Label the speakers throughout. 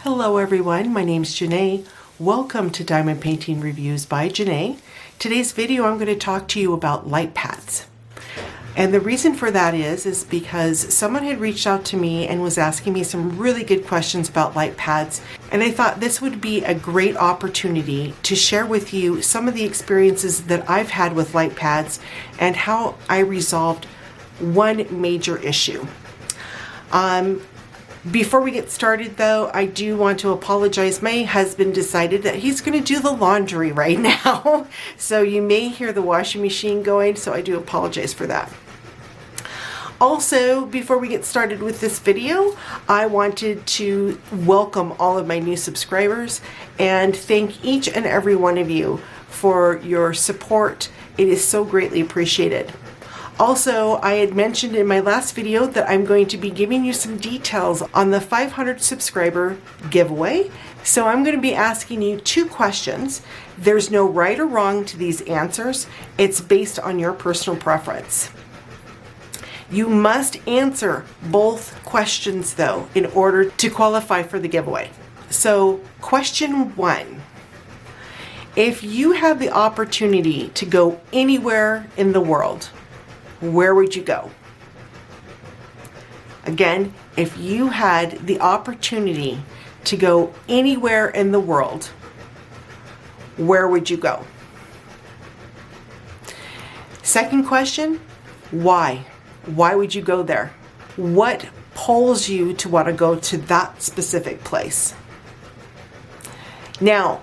Speaker 1: Hello everyone, my name's Jene. Welcome to Diamond Painting Reviews by Jene. Today's video I'm going to talk to you about light pads. And the reason for that is because someone had reached out to me and was asking me some really good questions about light pads, and I thought this would be a great opportunity to share with you some of the experiences that I've had with light pads and how I resolved one major issue. Before we get started though, I do want to apologize. My husband decided that he's going to do the laundry right now. So you may hear the washing machine going, so I do apologize for that. Also, before we get started with this video, I wanted to welcome all of my new subscribers and thank each and every one of you for your support. It is so greatly appreciated. Also, I had mentioned in my last video that I'm going to be giving you some details on the 500 subscriber giveaway. So I'm going to be asking you two questions. There's no right or wrong to these answers. It's based on your personal preference. You must answer both questions though in order to qualify for the giveaway. So question one, if you have the opportunity to go anywhere in the world, where would you go? Again, if you had the opportunity to go anywhere in the world, where would you go? Second question, why? Why would you go there? What pulls you to want to go to that specific place? Now,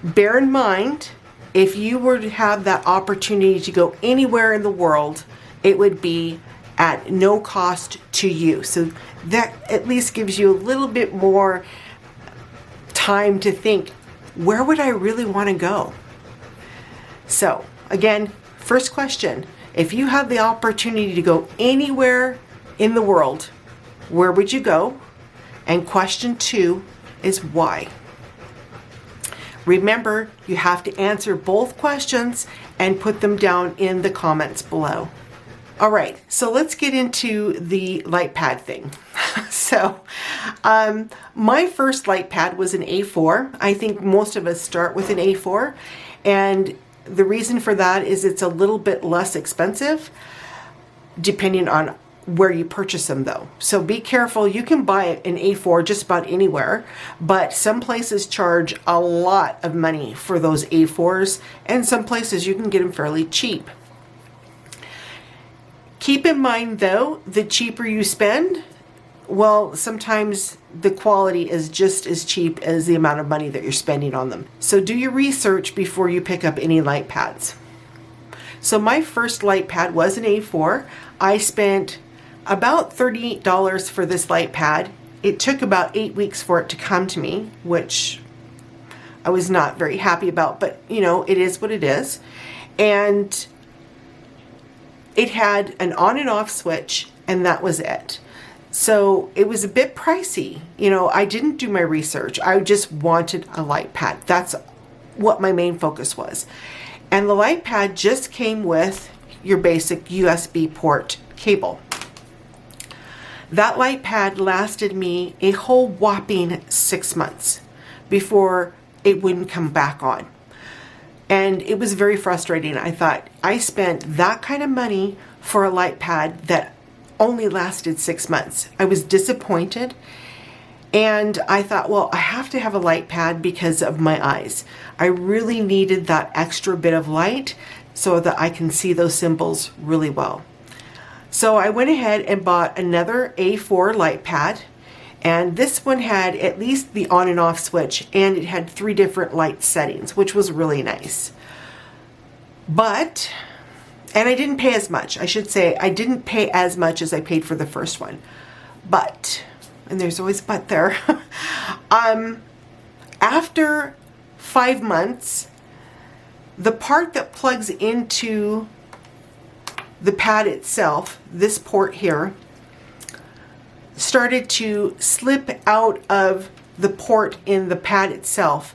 Speaker 1: bear in mind, if you were to have that opportunity to go anywhere in the world, it would be at no cost to you. So that at least gives you a little bit more time to think, where would I really want to go? So again, first question, if you have the opportunity to go anywhere in the world, where would you go? And question two is why? Remember, you have to answer both questions and put them down in the comments below. All right, so let's get into the light pad thing. My first light pad was an A4. I think most of us start with an A4, and the reason for that is it's a little bit less expensive depending on where you purchase them though. So be careful, you can buy an A4 just about anywhere, but some places charge a lot of money for those A4s, and some places you can get them fairly cheap. Keep in mind though, the cheaper you spend, well, sometimes the quality is just as cheap as the amount of money that you're spending on them. So do your research before you pick up any light pads. So my first light pad was an A4. I spent about $38 for this light pad. It took about 8 weeks for it to come to me, which I was not very happy about, but you know, it is what it is. And it had an on and off switch, and that was it. So it was a bit pricey. You know, I didn't do my research. I just wanted a light pad. That's what my main focus was. And the light pad just came with your basic USB port cable. That light pad lasted me a whole whopping 6 months before it wouldn't come back on. And it was very frustrating. I thought, I spent that kind of money for a light pad that only lasted 6 months. I was disappointed, and I thought, well, I have to have a light pad because of my eyes. I really needed that extra bit of light so that I can see those symbols really well. So I went ahead and bought another A4 light pad, and this one had at least the on and off switch, and it had 3 different light settings, which was really nice. And I didn't pay as much. I should say I didn't pay as much as I paid for the first one. But, and there's always but there, after 5 months, the part that plugs into the pad itself, this port here, started to slip out of the port in the pad itself,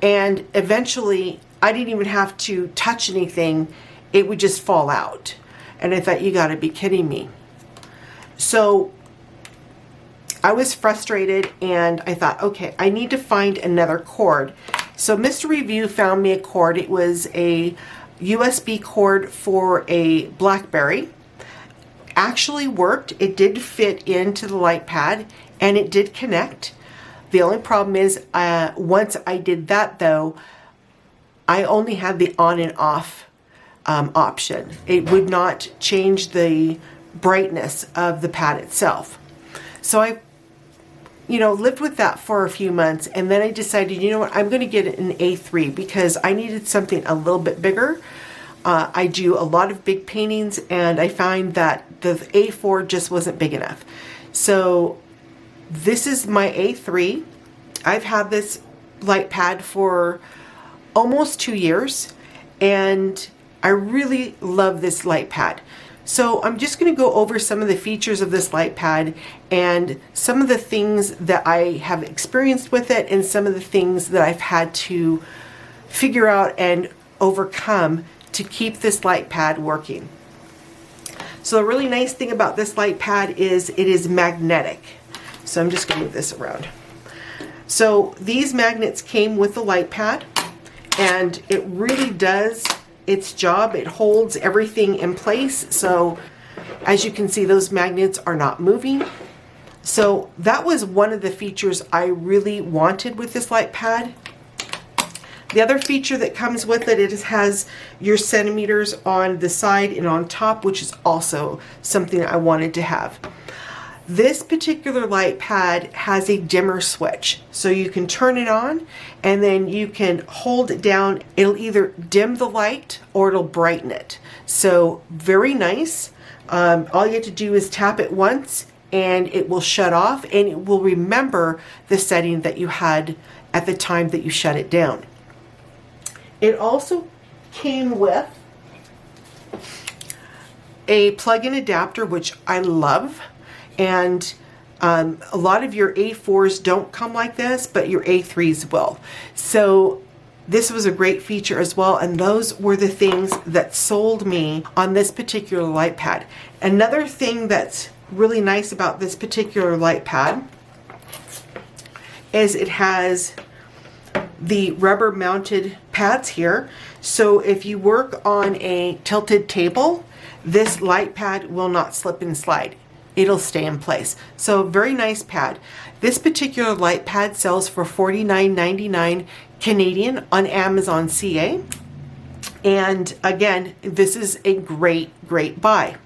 Speaker 1: and eventually I didn't even have to touch anything, it would just fall out. And I thought, you gotta be kidding me. So I was frustrated and I thought, okay, I need to find another cord. So Mr. Review found me a cord. It was a USB cord for a BlackBerry. Actually worked. It did fit into the light pad and it did connect. The only problem is once I did that though, I only had the on and off option. It would not change the brightness of the pad itself. So I lived with that for a few months, and then I decided, you know what, I'm going to get an A3 because I needed something a little bit bigger. I do a lot of big paintings, and I find that the A4 just wasn't big enough. So this is my A3. I've had this light pad for almost 2 years, and I really love this light pad. So I'm just going to go over some of the features of this light pad and some of the things that I have experienced with it and some of the things that I've had to figure out and overcome to keep this light pad working. So the really nice thing about this light pad is it is magnetic. So I'm just going to move this around. So these magnets came with the light pad, and it really does its job. It holds everything in place. So as you can see, those magnets are not moving. So that was one of the features I really wanted with this light pad. The other feature that comes with it, it has your centimeters on the side and on top, which is also something I wanted to have. This particular light pad has a dimmer switch, so you can turn it on and then you can hold it down. It'll either dim the light or it'll brighten it. So very nice. All you have to do is tap it once and it will shut off, and it will remember the setting that you had at the time that you shut it down. It also came with a plug-in adapter, which I love. And a lot of your A4s don't come like this, but your A3s will. So this was a great feature as well, and those were the things that sold me on this particular light pad. Another thing that's really nice about this particular light pad is it has the rubber mounted pads here. So if you work on a tilted table, this light pad will not slip and slide. It'll stay in place. So very nice pad. This particular light pad sells for $49.99 Canadian on Amazon CA. And again, this is a great buy.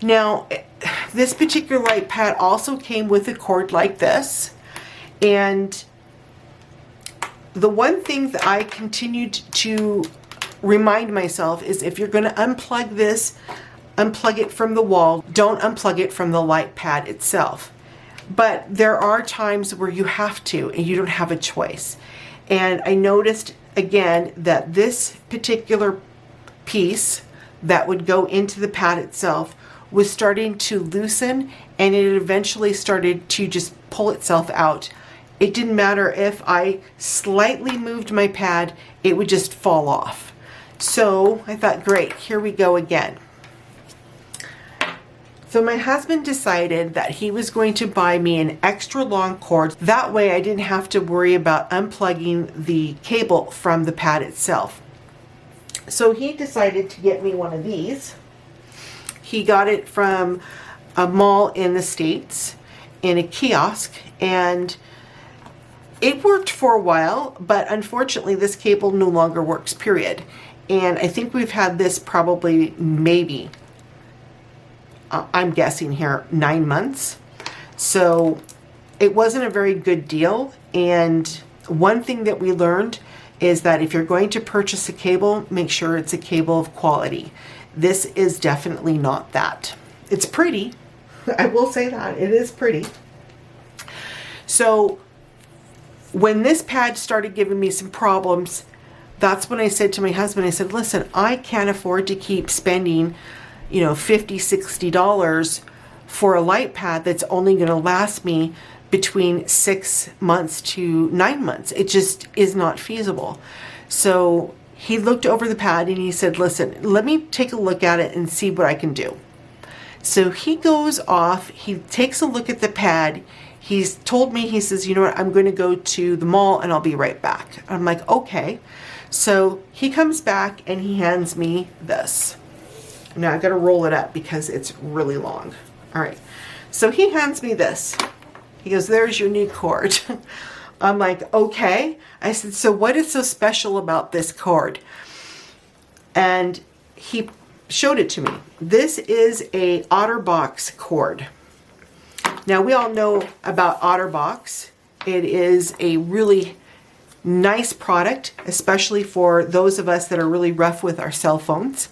Speaker 1: Now, this particular light pad also came with a cord like this. And the one thing that I continued to remind myself is, if you're going to unplug this, unplug it from the wall. Don't unplug it from the light pad itself. But there are times where you have to, and you don't have a choice. And I noticed again that this particular piece that would go into the pad itself was starting to loosen, and it eventually started to just pull itself out. It didn't matter if I slightly moved my pad, it would just fall off. So I thought, great, here we go again. So my husband decided that he was going to buy me an extra long cord. That way I didn't have to worry about unplugging the cable from the pad itself. So he decided to get me one of these. He got it from a mall in the States in a kiosk, and it worked for a while, but unfortunately this cable no longer works, period. And I think we've had this probably maybe I'm guessing here 9 months. So it wasn't a very good deal. And one thing that we learned is that if you're going to purchase a cable, make sure it's a cable of quality. This is definitely not that. It's pretty. I will say that. It is pretty. So when this pad started giving me some problems, that's when I said to my husband, I said, listen, I can't afford to keep spending $50, $60 for a light pad that's only going to last me between 6 months to 9 months. It just is not feasible. So he looked over the pad and he said, listen, let me take a look at it and see what I can do. So he goes off, he takes a look at the pad. He's told me, he says, you know what, I'm going to go to the mall and I'll be right back. I'm like, okay. So he comes back and he hands me this. Now I got to roll it up because it's really long. All right. So he hands me this. He goes, there's your new cord. I'm like, okay. I said, so what is so special about this cord? And he showed it to me. This is a OtterBox cord. Now we all know about OtterBox. It is a really nice product, especially for those of us that are really rough with our cell phones.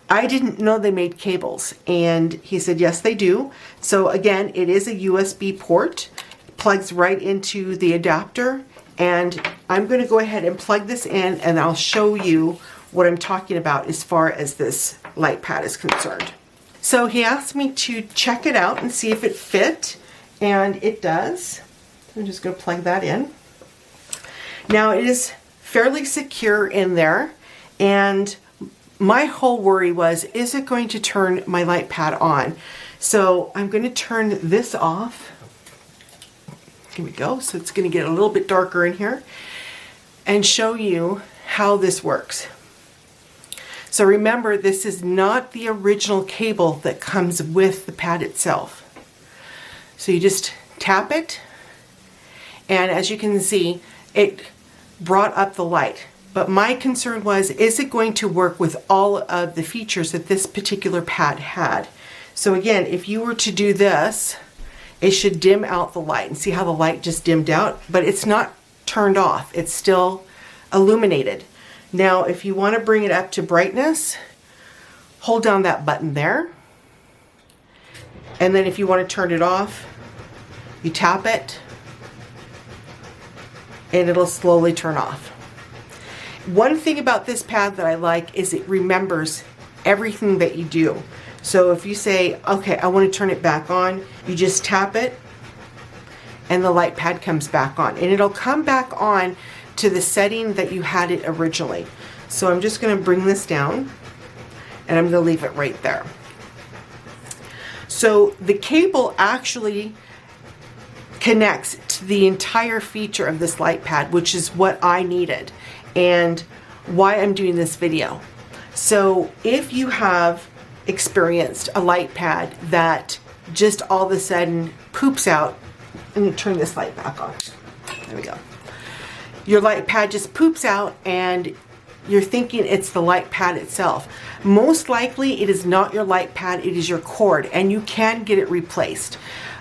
Speaker 1: I didn't know they made cables, and he said, yes, they do. So again, it is a USB port, plugs right into the adapter, and I'm going to go ahead and plug this in, and I'll show you what I'm talking about as far as this light pad is concerned. So he asked me to check it out and see if it fit, and it does. I'm just going to plug that in. Now it is fairly secure in there, and my whole worry was, is it going to turn my light pad on? So I'm going to turn this off. Here we go. So it's going to get a little bit darker in here and show you how this works. So remember, this is not the original cable that comes with the pad itself. So you just tap it, and as you can see, it brought up the light. But my concern was, is it going to work with all of the features that this particular pad had? So again, if you were to do this, it should dim out the light. And see how the light just dimmed out? But it's not turned off. It's still illuminated. Now, if you want to bring it up to brightness, hold down that button there. And then if you want to turn it off, you tap it, and it'll slowly turn off. One thing about this pad that I like is it remembers everything that you do. So if you say, okay, I want to turn it back on, you just tap it and the light pad comes back on, and it'll come back on to the setting that you had it originally. So I'm just going to bring this down and I'm going to leave it right there. So the cable actually connects to the entire feature of this light pad, which is what I needed and why I'm doing this video. So if you have experienced a light pad that just all of a sudden poops out, let me turn this light back on. There we go. Your light pad just poops out and you're thinking it's the light pad itself. Most likely it is not your light pad, it is your cord, and you can get it replaced.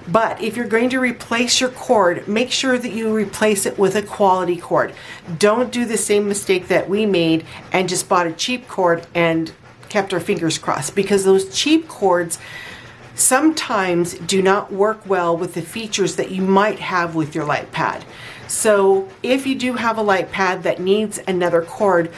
Speaker 1: But if you're going to replace your cord, make sure that you replace it with a quality cord. Don't do the same mistake that we made and just bought a cheap cord and kept our fingers crossed, because those cheap cords sometimes do not work well with the features that you might have with your light pad. So if you do have a light pad that needs another cord,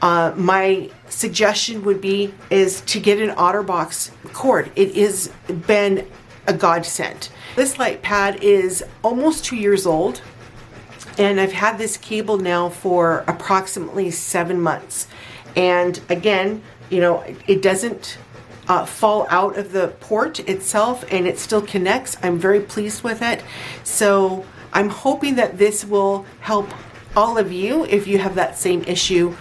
Speaker 1: my suggestion would be is to get an OtterBox cord. It has been a godsend. This light pad is almost 2 years old, and I've had this cable now for approximately 7 months. And again, you know, it doesn't fall out of the port itself, and it still connects. I'm very pleased with it. So I'm hoping that this will help all of you if you have that same issue,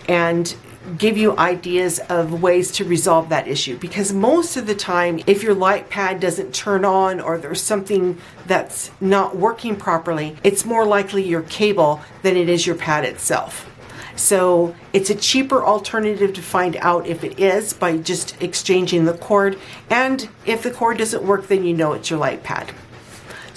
Speaker 1: and give you ideas of ways to resolve that issue. Because most of the time, if your light pad doesn't turn on or there's something that's not working properly, it's more likely your cable than it is your pad itself. So it's a cheaper alternative to find out if it is by just exchanging the cord. And if the cord doesn't work, then you know it's your light pad.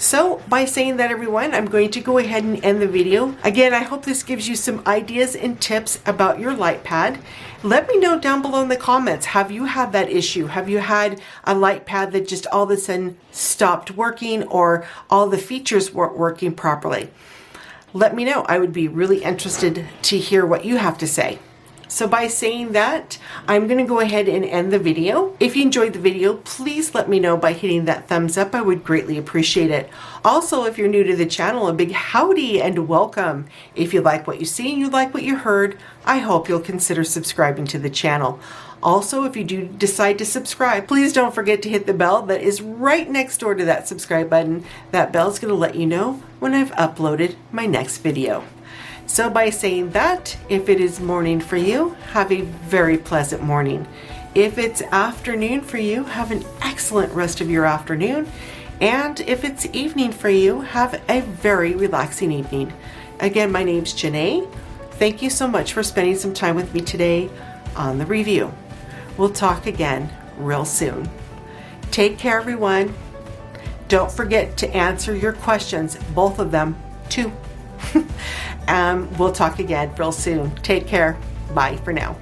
Speaker 1: So by saying that, everyone, I'm going to go ahead and end the video. Again, I hope this gives you some ideas and tips about your light pad. Let me know down below in the comments, have you had that issue? Have you had a light pad that just all of a sudden stopped working, or all the features weren't working properly? Let me know. I would be really interested to hear what you have to say. So by saying that, I'm going to go ahead and end the video. If you enjoyed the video, please let me know by hitting that thumbs up. I would greatly appreciate it. Also, if you're new to the channel, a big howdy and welcome. If you like what you see and you like what you heard, I hope you'll consider subscribing to the channel. Also, if you do decide to subscribe, please don't forget to hit the bell that is right next door to that subscribe button. That bell is going to let you know when I've uploaded my next video. So by saying that, if it is morning for you, have a very pleasant morning. If it's afternoon for you, have an excellent rest of your afternoon. And if it's evening for you, have a very relaxing evening. Again, my name's Jene. Thank you so much for spending some time with me today on the review. We'll talk again real soon. Take care, everyone. Don't forget to answer your questions, both of them, too. We'll talk again real soon. Take care. Bye for now.